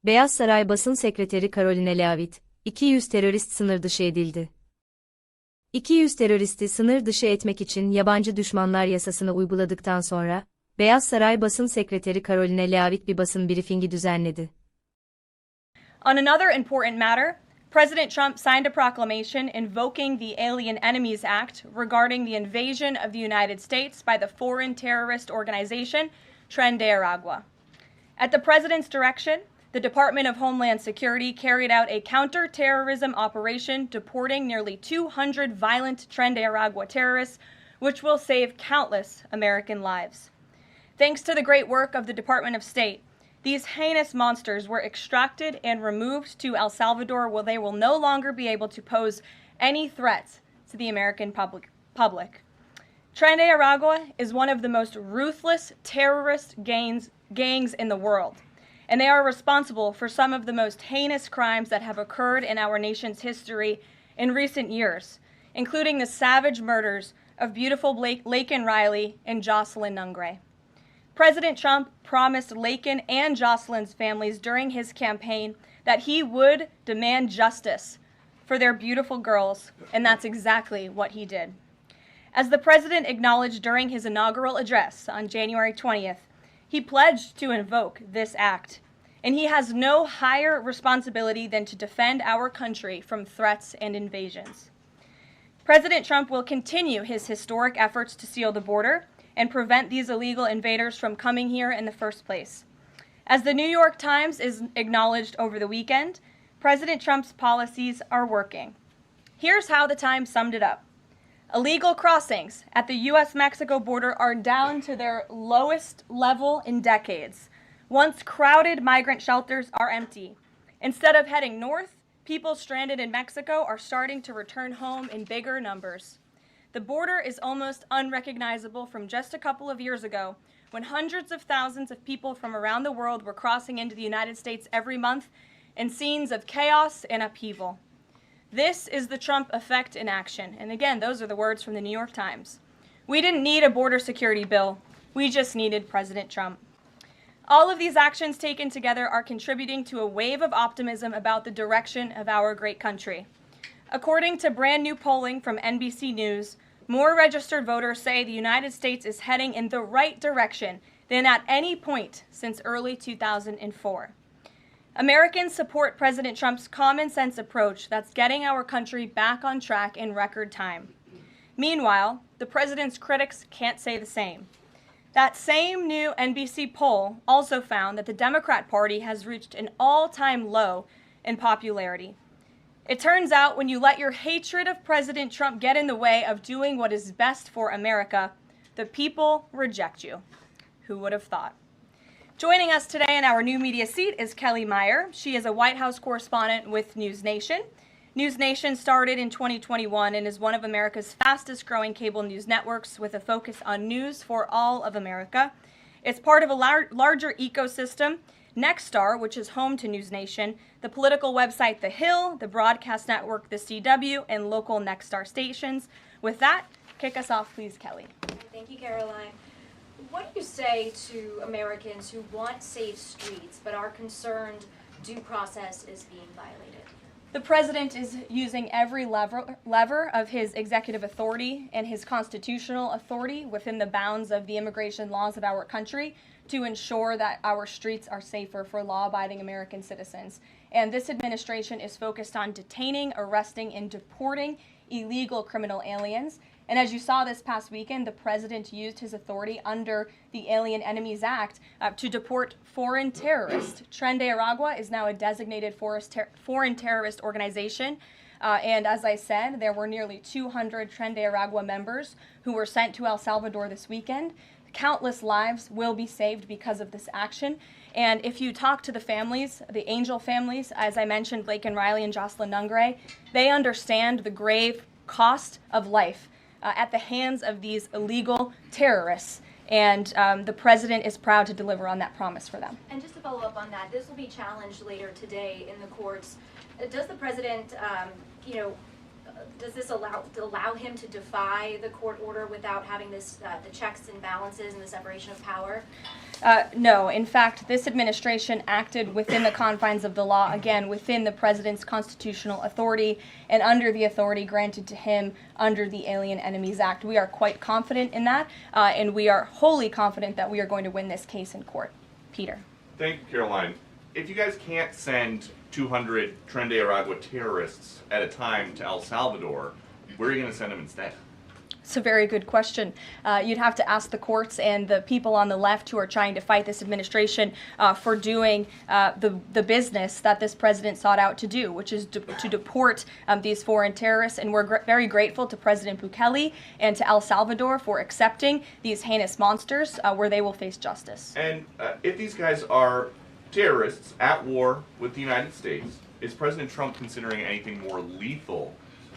Beyaz Saray Basın Sekreteri Karoline Leavitt, 200 terörist sınır dışı edildi. 200 teröristi sınır dışı etmek için Yabancı Düşmanlar Yasasını uyguladıktan sonra, Beyaz Saray Basın Sekreteri Karoline Leavitt bir basın brifingi düzenledi. On another important matter, President Trump signed a proclamation invoking the Alien Enemies Act regarding the invasion of the United States by the foreign terrorist organization Tren de Aragua. At the President's direction, the Department of Homeland Security carried out a counter-terrorism operation deporting nearly 200 violent Tren de Aragua terrorists, which will save countless American lives. Thanks to the great work of the Department of State, these heinous monsters were extracted and removed to El Salvador, where they will no longer be able to pose any threats to the American public. Tren de Aragua is one of the most ruthless terrorist gangs in the world, and they are responsible for some of the most heinous crimes that have occurred in our nation's history in recent years, including the savage murders of beautiful Laken Riley and Jocelyn Nungray. President Trump promised Laken and Jocelyn's families during his campaign that he would demand justice for their beautiful girls, and that's exactly what he did. As the president acknowledged during his inaugural address on January 20th, he pledged to invoke this act, and he has no higher responsibility than to defend our country from threats and invasions. President Trump will continue his historic efforts to seal the border and prevent these illegal invaders from coming here in the first place. As the New York Times is acknowledged over the weekend, President Trump's policies are working. Here's how the Times summed it up. Illegal crossings at the U.S.-Mexico border are down to their lowest level in decades. Once crowded migrant shelters are empty. Instead of heading north, people stranded in Mexico are starting to return home in bigger numbers. The border is almost unrecognizable from just a couple of years ago, when hundreds of thousands of people from around the world were crossing into the United States every month in scenes of chaos and upheaval. This is the Trump effect in action. And again, those are the words from the New York Times. We didn't need a border security bill. We just needed President Trump. All of these actions taken together are contributing to a wave of optimism about the direction of our great country. According to brand new polling from NBC News, more registered voters say the United States is heading in the right direction than at any point since early 2004. Americans support President Trump's common sense approach that's getting our country back on track in record time. Meanwhile, the president's critics can't say the same. That same new NBC poll also found that the Democrat Party has reached an all-time low in popularity. It turns out when you let your hatred of President Trump get in the way of doing what is best for America, the people reject you. Who would have thought? Joining us today in our new media seat is Kelly Meyer. She is a White House correspondent with News Nation. News Nation started in 2021 and is one of America's fastest growing cable news networks with a focus on news for all of America. It's part of a larger ecosystem, Nexstar, which is home to News Nation, the political website The Hill, the broadcast network The CW, and local Nexstar stations. With that, kick us off, please, Kelly. Thank you, Caroline. What do you say to Americans who want safe streets but are concerned due process is being violated? The president is using every lever of his executive authority and his constitutional authority within the bounds of the immigration laws of our country to ensure that our streets are safer for law-abiding American citizens. And this administration is focused on detaining, arresting, and deporting illegal criminal aliens. And as you saw this past weekend, the president used his authority under the Alien Enemies Act to deport foreign terrorists. Tren de Aragua is now a designated foreign terrorist organization. And as I said, there were nearly 200 Tren de Aragua members who were sent to El Salvador this weekend. Countless lives will be saved because of this action. And if you talk to the families, the angel families, as I mentioned, Laken Riley and Jocelyn Nungray, they understand the grave cost of life at the hands of these illegal terrorists. And the president is proud to deliver on that promise for them. And just to follow up on that, this will be challenged later today in the courts. Does the president, does this allow him to defy the court order without having this the checks and balances and the separation of power? No. In fact, this administration acted within the confines of the law, again, within the president's constitutional authority and under the authority granted to him under the Alien Enemies Act. We are quite confident in that, and we are wholly confident that we are going to win this case in court. Peter. Thank you, Caroline. If you guys can't send 200 Tren de Aragua terrorists at a time to El Salvador, where are you going to send them instead? It's a very good question. You'd have to ask the courts and the people on the left who are trying to fight this administration for doing the business that this president sought out to do, which is to deport these foreign terrorists. And we're very grateful to President Bukele and to El Salvador for accepting these heinous monsters where they will face justice. And if these guys are terrorists at war with the United States, is President Trump considering anything more lethal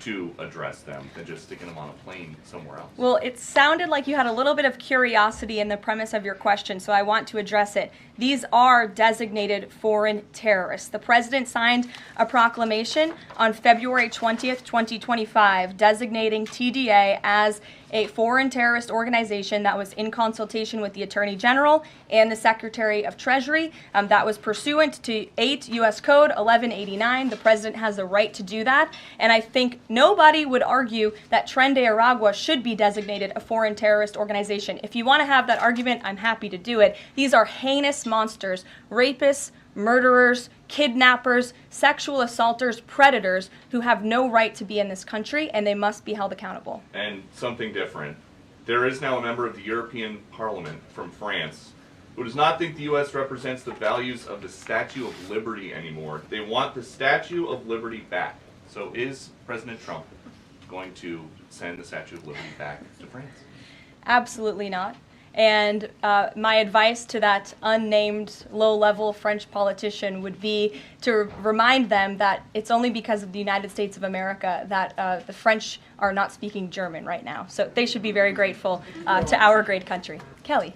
to address them than just sticking them on a plane somewhere else? Well, it sounded like you had a little bit of curiosity in the premise of your question, so I want to address it. These are designated foreign terrorists. The president signed a proclamation on February 20th, 2025, designating TDA as a foreign terrorist organization that was in consultation with the Attorney General and the Secretary of Treasury. That was pursuant to 8 U.S. Code 1189. The president has the right to do that. And I think nobody would argue that Tren de Aragua should be designated a foreign terrorist organization. If you want to have that argument, I'm happy to do it. These are heinous monsters, rapists, murderers, kidnappers, sexual assaulters, predators who have no right to be in this country, and they must be held accountable. And something different. There is now a member of the European Parliament from France who does not think the U.S. represents the values of the Statue of Liberty anymore. They want the Statue of Liberty back. So is President Trump going to send the Statue of Liberty back to France? Absolutely not. And my advice to that unnamed low-level French politician would be to remind them that it's only because of the United States of America that the French are not speaking German right now. So they should be very grateful to our great country. Kelly.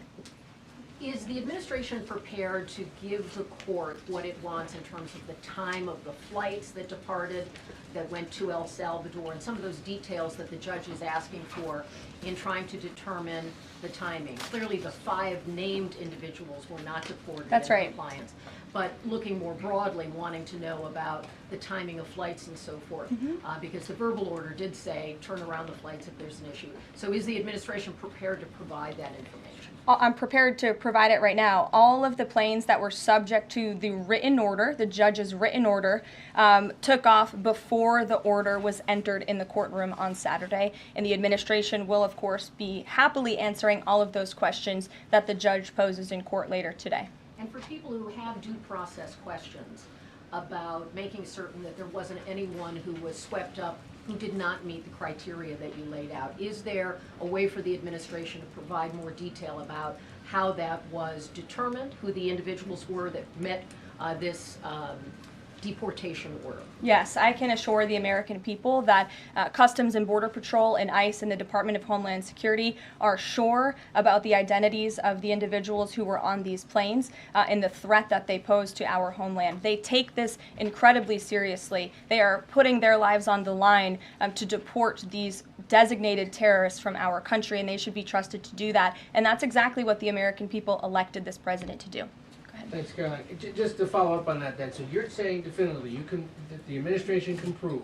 Is the administration prepared to give the court what it wants in terms of the time of the flights that departed, that went to El Salvador, and some of those details that the judge is asking for in trying to determine the timing? Clearly, the 5 named individuals were not deported That's in right. compliance, but looking more broadly, wanting to know about the timing of flights and so forth, because the verbal order did say turn around the flights if there's an issue. So is the administration prepared to provide that information? I'm prepared to provide it right now. All of the planes that were subject to the written order, the judge's written order, took off before the order was entered in the courtroom on Saturday. And the administration will, of course, be happily answering all of those questions that the judge poses in court later today. And for people who have due process questions about making certain that there wasn't anyone who was swept up who did not meet the criteria that you laid out, is there a way for the administration to provide more detail about how that was determined, who the individuals were that met this deportation order? Yes, I can assure the American people that Customs and Border Patrol and ICE and the Department of Homeland Security are sure about the identities of the individuals who were on these planes and the threat that they pose to our homeland. They take this incredibly seriously. They are putting their lives on the line to deport these designated terrorists from our country, and they should be trusted to do that. And that's exactly what the American people elected this president to do. Thanks, Caroline. Just to follow up on that, so you're saying definitively that the administration can prove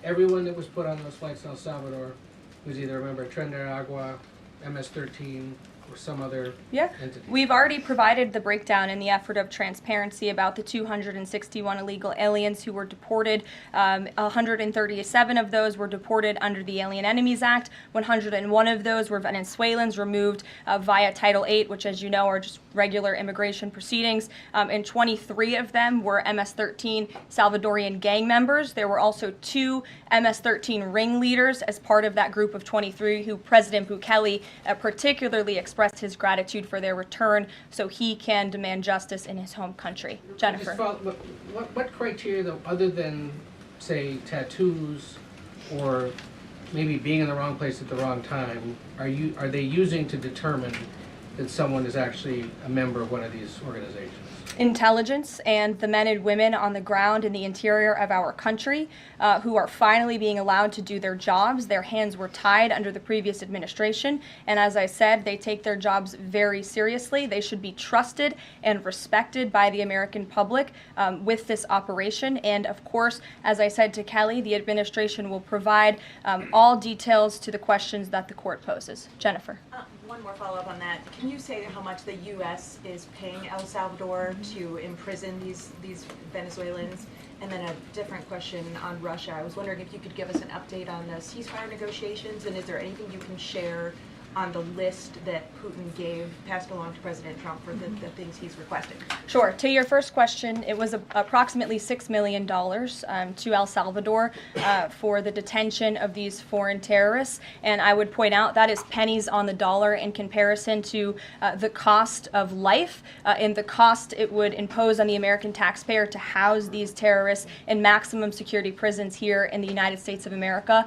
everyone that was put on those flights to El Salvador was either a member of Tren de Aragua, MS-13, or some other entity? We've already provided the breakdown in the effort of transparency about the 261 illegal aliens who were deported. 137 of those were deported under the Alien Enemies Act. 101 of those were Venezuelans removed via Title VIII, which, as you know, are just regular immigration proceedings. And 23 of them were MS-13 Salvadorian gang members. There were also 2 MS-13 ringleaders as part of that group of 23 who President Bukele particularly expressed his gratitude for their return so he can demand justice in his home country. Jennifer. What criteria, though, other than, say, tattoos or maybe being in the wrong place at the wrong time, are they using to determine that someone is actually a member of one of these organizations? intelligence and the men and women on the ground in the interior of our country who are finally being allowed to do their jobs. Their hands were tied under the previous administration, and as I said, they take their jobs very seriously. They should be trusted and respected by the American public with this operation. And of course, as I said to Kelly, the administration will provide all details to the questions that the court poses. Jennifer. One more follow-up on that. Can you say how much the U.S. is paying El Salvador to imprison these Venezuelans? And then a different question on Russia. I was wondering if you could give us an update on the ceasefire negotiations, and is there anything you can share on the list that Putin passed along to President Trump for the things he's requesting? Sure. To your first question, it was approximately $6 million to El Salvador for the detention of these foreign terrorists. And I would point out that is pennies on the dollar in comparison to the cost of life and the cost it would impose on the American taxpayer to house these terrorists in maximum security prisons here in the United States of America.